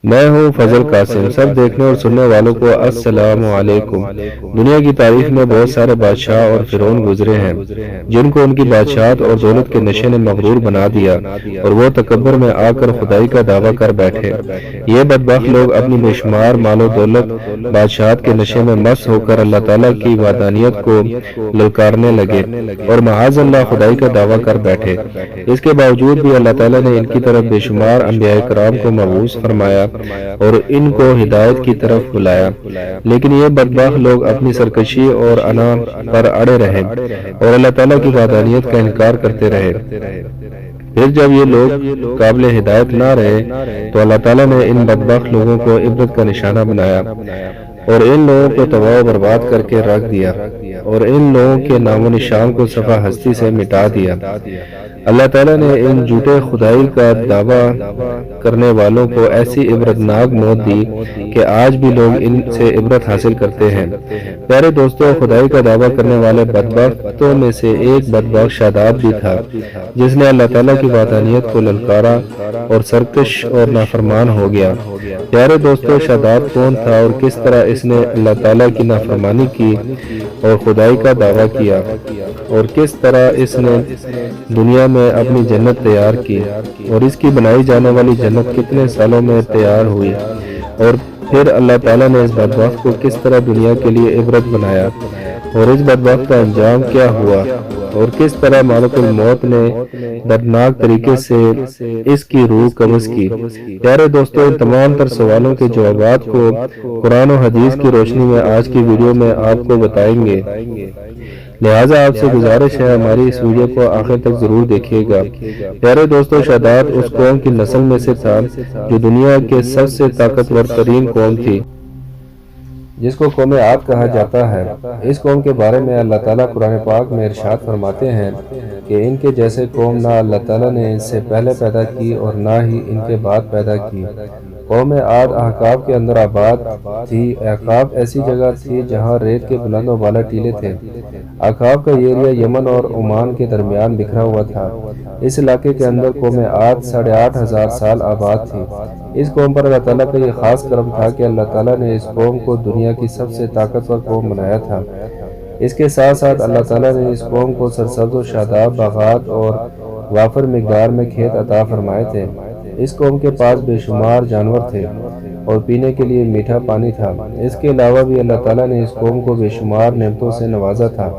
میں ہوں فضل قاسم۔ سب دیکھنے اور سننے والوں کو السلام علیکم۔ دنیا کی تاریخ میں بہت سارے بادشاہ اور فرعون گزرے ہیں جن کو ان کی بادشاہت اور دولت کے نشے نے مغرور بنا دیا اور وہ تکبر میں آ کر خدائی کا دعویٰ کر بیٹھے۔ یہ بدبخت لوگ اپنی بے شمار مال و دولت، بادشاہت کے نشے میں مست ہو کر اللہ تعالیٰ کی وحدانیت کو للکارنے لگے اور معاذ اللہ خدائی کا دعویٰ کر بیٹھے۔ اس کے باوجود بھی اللہ تعالیٰ نے ان کی طرف بے شمار انبیاء کرام کو مبعوث فرمایا اور ان کو ہدایت کی طرف بلایا، لیکن یہ بدبخت لوگ اپنی سرکشی اور انا پر اڑے رہے اور اللہ تعالیٰ کی وحدانیت کا انکار کرتے رہے۔ پھر جب یہ لوگ قابل ہدایت نہ رہے تو اللہ تعالیٰ نے ان بدبخت لوگوں کو عبرت کا نشانہ بنایا اور ان لوگوں کو تباہ و برباد کر کے رکھ دیا اور ان لوگوں کے نام و نشان کو صفحہ ہستی سے مٹا دیا۔ اللہ تعالیٰ نے ان جھوٹے خدائی کا دعویٰ کرنے والوں کو ایسی عبرتناک موت دی کہ آج بھی لوگ ان سے عبرت حاصل کرتے ہیں۔ پیارے دوستو، خدائی کا دعویٰ کرنے والے بدبختوں میں سے ایک بدبخت شاداب بھی تھا جس نے اللہ تعالیٰ کی وحدانیت کو للکارا اور سرکش اور نافرمان ہو گیا۔ پیارے دوستو، شاداب کون تھا اور کس طرح اس نے اللہ تعالیٰ کی نافرمانی کی اور خدائی کا دعویٰ کیا، اور کس طرح اس نے دنیا میں اپنی جنت تیار کی اور اس کی بنائی جانے والی جنت کتنے سالوں میں تیار ہوئی، اور پھر اللہ تعالیٰ نے اس بدبخت کو کس طرح دنیا کے لیے عبرت بنایا اور اس بدبخت کا انجام کیا ہوا اور کس طرح مالک الموت نے دردناک طریقے سے اس کی روح قبض کی۔ پیارے دوستو، ان تمام تر سوالوں کے جوابات کو قرآن و حدیث کی روشنی میں آج کی ویڈیو میں آپ کو بتائیں گے، لہٰذا آپ سے گزارش ہے ہماری اس ویڈیو کو آخر تک ضرور دیکھیے گا۔ پیارے دوستو، شاداب اس قوم کی نسل میں سے تھا جو دنیا کے سب سے طاقتور ترین قوم تھی، جس کو قوم عاد کہا جاتا ہے۔ اس قوم کے بارے میں اللہ تعالیٰ قرآن پاک میں ارشاد فرماتے ہیں کہ ان کے جیسے قوم نہ اللہ تعالیٰ نے ان سے پہلے پیدا کی اور نہ ہی ان کے بعد پیدا کی۔ قوم عاد احقاف کے اندر آباد تھی۔ احقاف ایسی جگہ تھی جہاں ریت کے بلند و بالا ٹیلے تھے۔ احقاف کا یہ ایریا یمن اور عمان کے درمیان بکھرا ہوا تھا۔ اس علاقے کے اندر قوم عاد 8500 سال آباد تھی۔ اس قوم پر اللہ تعالیٰ کا یہ خاص کرم تھا کہ اللہ تعالیٰ نے اس قوم کو دنیا کی سب سے طاقتور قوم بنایا تھا۔ اس کے ساتھ ساتھ اللہ تعالیٰ نے اس قوم کو سرسبز و شاداب باغات اور وافر مقدار میں کھیت عطا فرمائے تھے۔ اس قوم کے پاس بے شمار جانور تھے اور پینے کے لیے میٹھا پانی تھا۔ اس کے علاوہ بھی اللہ تعالیٰ نے اس قوم کو بے شمار نعمتوں سے نوازا تھا،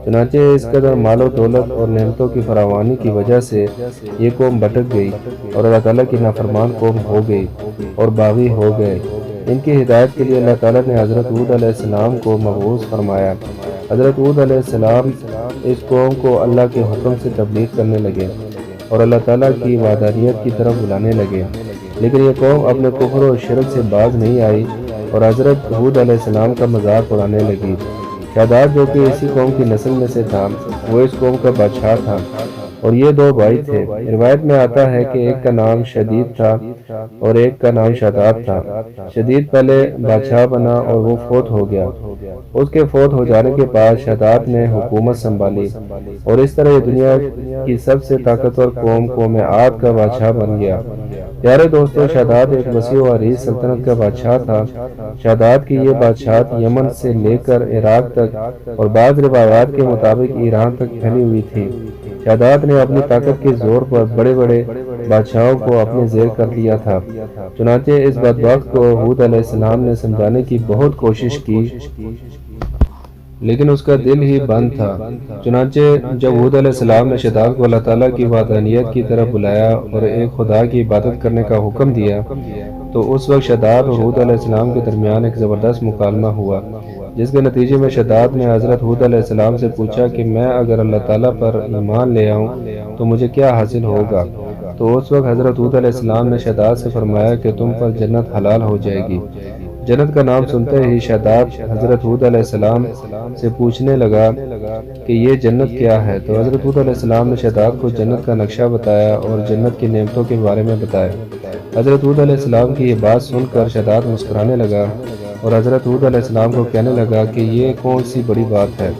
چنانچہ اس قدر مال و دولت اور نعمتوں کی فراوانی کی وجہ سے یہ قوم بھٹک گئی اور اللہ تعالیٰ کی نافرمان قوم ہو گئی اور باغی ہو گئے۔ ان کی ہدایت کے لیے اللہ تعالیٰ نے حضرت ہود علیہ السلام کو مبعوث فرمایا۔ حضرت ہود علیہ السلام اس قوم کو اللہ کے حکم سے تبلیغ کرنے لگے اور اللہ تعالیٰ کی وحدانیت کی طرف بلانے لگے، لیکن یہ قوم اپنے کفر و شرک سے باز نہیں آئی اور حضرت ہود علیہ السلام کا مذاق اڑانے لگی۔ شاداب جو کہ اسی قوم کی نسل میں سے تھا، وہ اس قوم کا بادشاہ تھا اور یہ دو بھائی تھے۔ روایت میں آتا ہے کہ ایک کا نام شدید تھا اور ایک کا نام شاداب تھا۔ شدید پہلے بادشاہ بنا اور وہ فوت ہو گیا۔ اس کے فوت ہو جانے کے بعد شاداب نے حکومت سنبھالی اور اس طرح یہ دنیا کی سب سے طاقتور قوم عاد کا بادشاہ بن گیا۔ پیارے دوستو، شاداب ایک وسیع و عریض سلطنت کا بادشاہ تھا۔ شاداب کی یہ بادشاہت یمن سے لے کر عراق تک اور بعض روایات کے مطابق ایران تک پھیلی ہوئی تھی۔ شاداب نے اپنی طاقت کے زور پر بڑے بڑے بادشاہوں کو اپنے زیر کر لیا تھا، چنانچہ اس بدبخت کو ہود علیہ السلام نے سمجھانے کی بہت کوشش کی، لیکن اس کا دل ہی بند تھا۔ چنانچہ جب ہود علیہ السلام نے شاداب کو اللہ تعالیٰ کی وحدانیت کی طرف بلایا اور ایک خدا کی عبادت کرنے کا حکم دیا تو اس وقت شاداب اور ہود علیہ السلام کے درمیان ایک زبردست مکالمہ ہوا، جس کے نتیجے میں شاداب نے حضرت ہود علیہ السلام سے پوچھا کہ میں اگر اللہ تعالیٰ پر ایمان لے آؤں تو مجھے کیا حاصل ہوگا؟ تو اس وقت حضرت ہود علیہ السلام نے شاداب سے فرمایا کہ تم پر جنت حلال ہو جائے گی۔ جنت کا نام سنتے ہی شاداب حضرت ہود علیہ السلام سے پوچھنے لگا کہ یہ جنت کیا ہے، تو حضرت ہود علیہ السلام نے شاداب کو جنت کا نقشہ بتایا اور جنت کی نعمتوں کے بارے میں بتایا۔ حضرت ہود علیہ السلام کی یہ بات سن کر شاداب مسکرانے لگا اور حضرت ہود علیہ السلام کو کہنے لگا کہ یہ کون سی بڑی بات ہے،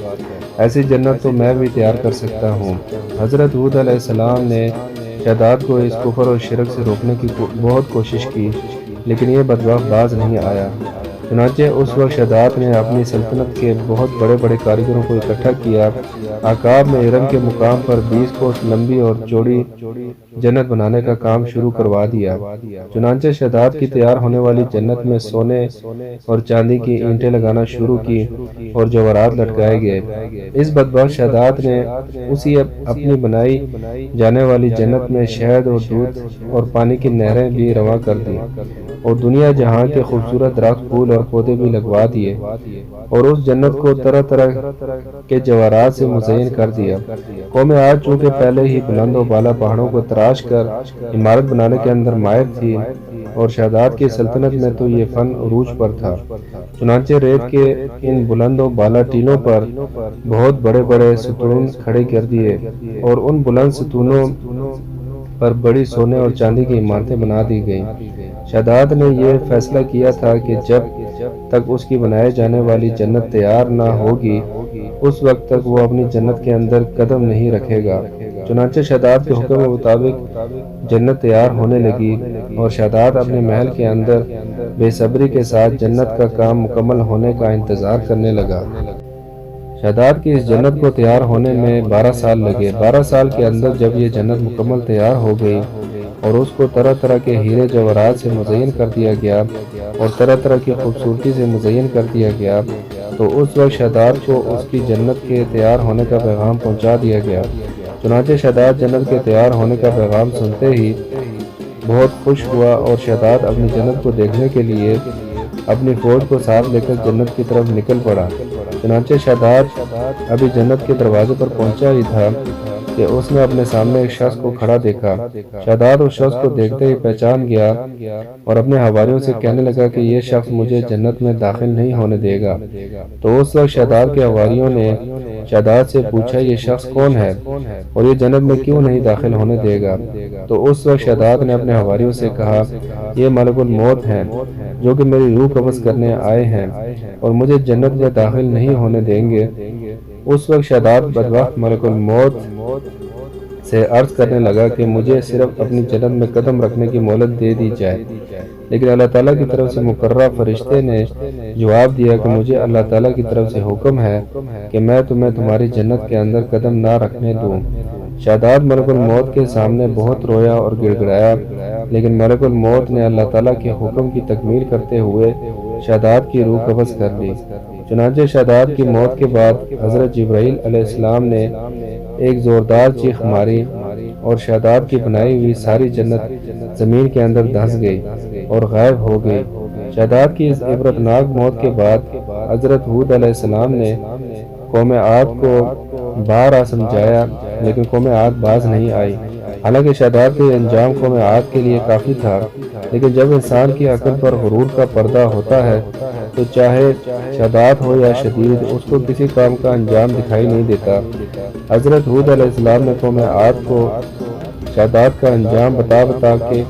ایسی جنت تو میں بھی تیار کر سکتا ہوں۔ حضرت ہود علیہ السلام نے شاداب کو اس کفر اور شرک سے روکنے کی بہت کوشش کی، لیکن یہ بدبخت باز نہیں آیا۔ چنانچہ اس وقت شداد نے اپنی سلطنت کے بہت بڑے بڑے کاریگروں کو اکٹھا کیا، عقاب میں ارم کے مقام پر 20 کوس لمبی اور چوڑی جنت بنانے کا کام شروع کروا دیا۔ چنانچہ شداد کی تیار ہونے والی جنت میں سونے اور چاندی کی اینٹیں لگانا شروع کی اور جواہرات لٹکائے گئے۔ اس بدبخت شداد نے اسی اپنی بنائی جانے والی جنت میں شہد اور دودھ اور پانی کی نہریں بھی رواں کر دی اور دنیا جہاں کے خوبصورت درخت، پھول اور پودے بھی لگوا دیے اور اس جنت کو طرح طرح کے جواہرات سے مزین کر دیا۔ قوم عاد چونکہ پہلے ہی بلند و بالا پہاڑوں کو تراش کر عمارت بنانے کے اندر ماہر تھی اور شداد کی سلطنت میں تو یہ فن عروج پر تھا، چنانچہ ریت کے ان بلند و بالا ٹیلوں پر بہت بڑے بڑے ستون کھڑے کر دیے اور ان بلند ستونوں پر بڑی سونے اور چاندی کی عمارتیں بنا دی گئیں۔ شداد نے یہ فیصلہ کیا تھا کہ جب تک اس کی بنائے جانے والی جنت تیار نہ ہوگی اس وقت تک وہ اپنی جنت کے اندر قدم نہیں رکھے گا۔ چنانچہ شداد کے حکم کے مطابق جنت تیار ہونے لگی اور شداد اپنے محل کے اندر بے صبری کے ساتھ جنت کا کام مکمل ہونے کا انتظار کرنے لگا۔ شداد کی اس جنت کو تیار ہونے میں 12 سال لگے۔ 12 سال کے اندر جب یہ جنت مکمل تیار ہو گئی اور اس کو طرح طرح کے ہیرے جواہرات سے مزین کر دیا گیا اور طرح طرح کی خوبصورتی سے مزین کر دیا گیا تو اس وقت شداد کو اس کی جنت کے تیار ہونے کا پیغام پہنچا دیا گیا۔ چنانچہ شداد جنت کے تیار ہونے کا پیغام سنتے ہی بہت خوش ہوا اور شداد اپنی جنت کو دیکھنے کے لیے اپنی فوج کو ساتھ لے کر جنت کی طرف نکل پڑا۔ چنانچہ شداد ابھی جنت کے دروازے پر پہنچا ہی تھا کہ اس نے اپنے سامنے ایک شخص کو کھڑا دیکھا۔ شداد اس شخص کو دیکھتے ہی پہچان گیا اور اپنے حواریوں سے کہنے لگا کہ یہ شخص مجھے جنت میں داخل نہیں ہونے دے گا۔ تو اس وقت شداد کے حواریوں نے شداد سے پوچھا یہ شخص کون ہے اور یہ جنت میں کیوں نہیں داخل ہونے دے گا؟ تو اس وقت شداد نے اپنے حواریوں سے کہا یہ ملک الموت ہیں جو کہ میری روح قبض کرنے آئے ہیں اور مجھے جنت میں داخل نہیں ہونے دیں گے۔ اس وقت شداد بدبخت ملک الموت سے عرض کرنے لگا کہ مجھے صرف اپنی جنت میں قدم رکھنے کی مہلت دے دی جائے، لیکن اللہ تعالیٰ کی طرف سے مقررہ فرشتے نے جواب دیا کہ مجھے اللہ تعالیٰ کی طرف سے حکم ہے کہ میں تمہیں تمہاری جنت کے اندر قدم نہ رکھنے دوں۔ شداد ملک الموت کے سامنے بہت رویا اور گڑ گڑایا، لیکن ملک الموت نے اللہ تعالیٰ کے حکم کی تکمیل کرتے ہوئے شداد کی روح قبض کر لی۔ چنانچہ شداد کی موت کے بعد حضرت جبرائیل علیہ السلام نے ایک زوردار چیخ ماری اور شداد کی بنائی ہوئی ساری جنت زمین کے اندر دھنس گئی اور غائب ہو گئی۔ شداد کی اس عبرتناک موت کے بعد حضرت ہود علیہ السلام نے قوم عاد کو بارہا سمجھایا لیکن قوم عاد باز نہیں آئی۔ حالانکہ شداد کا انجام قوم عاد کے لیے کافی تھا، لیکن جب انسان کی عقل پر غرور کا پردہ ہوتا ہے تو چاہے شداد ہو یا شدید اس کو کسی کام کا انجام دکھائی نہیں دیتا۔ حضرت ہود علیہ السلام نے قوم عاد کو شداد کا انجام بتا کے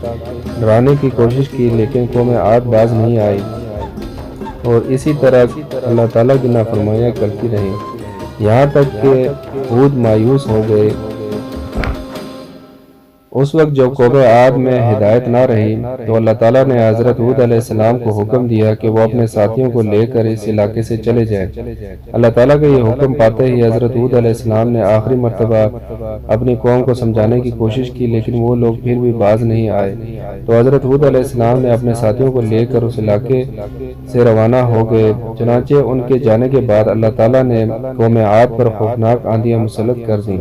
ڈرانے کی کوشش کی لیکن قوم عاد باز نہیں آئی اور اسی طرح اللہ تعالیٰ کی نافرمانیاں کرتی رہی، یہاں تک کہ ہود مایوس ہو گئے۔ اس وقت جب قوم عاد میں ہدایت نہ رہی تو اللہ تعالیٰ نے حضرت ہود علیہ السلام کو حکم دیا کہ وہ اپنے ساتھیوں کو لے کر اس علاقے سے چلے جائیں۔ اللہ تعالیٰ کا یہ حکم پاتے ہی حضرت ہود علیہ السلام نے آخری مرتبہ اپنی قوم کو سمجھانے کی کوشش کی لیکن وہ لوگ پھر بھی باز نہیں آئے، تو حضرت ہود علیہ السلام نے اپنے ساتھیوں کو لے کر اس علاقے سے روانہ ہو گئے۔ چنانچہ ان کے جانے کے بعد اللہ تعالیٰ نے قوم عاد پر خوفناک آندیاں مسلط کر دیں۔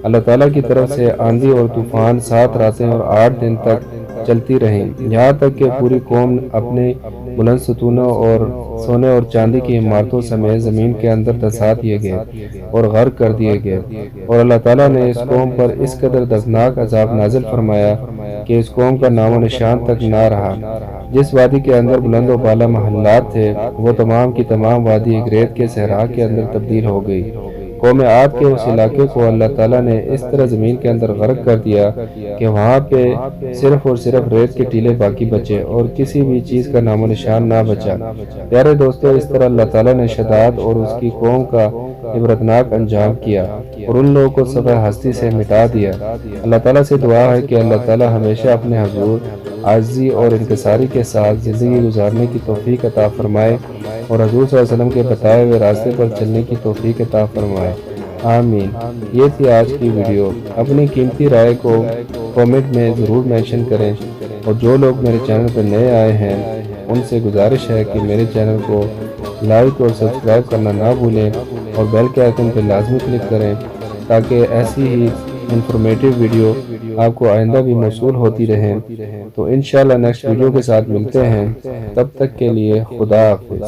اللہ تعالیٰ کی طرف سے آندھی اور طوفان 7 راتیں اور 8 دن تک چلتی رہیں، یہاں تک کہ پوری قوم اپنے بلند ستونوں اور سونے اور چاندی کی عمارتوں سمیت زمین کے اندر دھسا دیے گئے اور غرق کر دیے گئے، اور اللہ تعالیٰ نے اس قوم پر اس قدر دردناک عذاب نازل فرمایا کہ اس قوم کا نام و نشان تک نہ رہا۔ جس وادی کے اندر بلند و بالا محلات تھے وہ تمام کی تمام وادی ایک ریت کے صحرا کے اندر تبدیل ہو گئی۔ قوم عاد کے اس علاقے کو اللہ تعالیٰ نے اس طرح زمین کے اندر غرق کر دیا کہ وہاں پہ صرف اور صرف ریت کے ٹیلے باقی بچے اور کسی بھی چیز کا نام و نشان نہ بچا۔ پیارے دوستو، اس طرح اللہ تعالیٰ نے شداد اور اس کی قوم کا عبرتناک انجام کیا اور ان لوگوں کو صفحہ ہستی سے مٹا دیا۔ اللہ تعالیٰ سے دعا ہے کہ اللہ تعالیٰ ہمیشہ اپنے حضور عاجزی اور انکساری کے ساتھ زندگی گزارنے کی توفیق عطا فرمائے اور حضور صلی اللہ علیہ وسلم کے بتائے ہوئے راستے پر چلنے کی توفیق عطا فرمائے، آمین۔ یہ تھی آج کی ویڈیو۔ اپنی قیمتی رائے کو کومنٹ میں ضرور مینشن کریں، اور جو لوگ میرے چینل پر نئے آئے ہیں ان سے گزارش ہے کہ میرے چینل کو لائک اور سبسکرائب کرنا نہ بھولیں اور بیل کے آئیکن پہ لازمی کلک کریں تاکہ ایسی ہی انفارمیٹیو ویڈیو آپ کو آئندہ بھی موصول ہوتی رہیں۔ تو انشاءاللہ نیکسٹ ویڈیو کے ساتھ ملتے ہیں، تب تک کے لیے خدا حافظ۔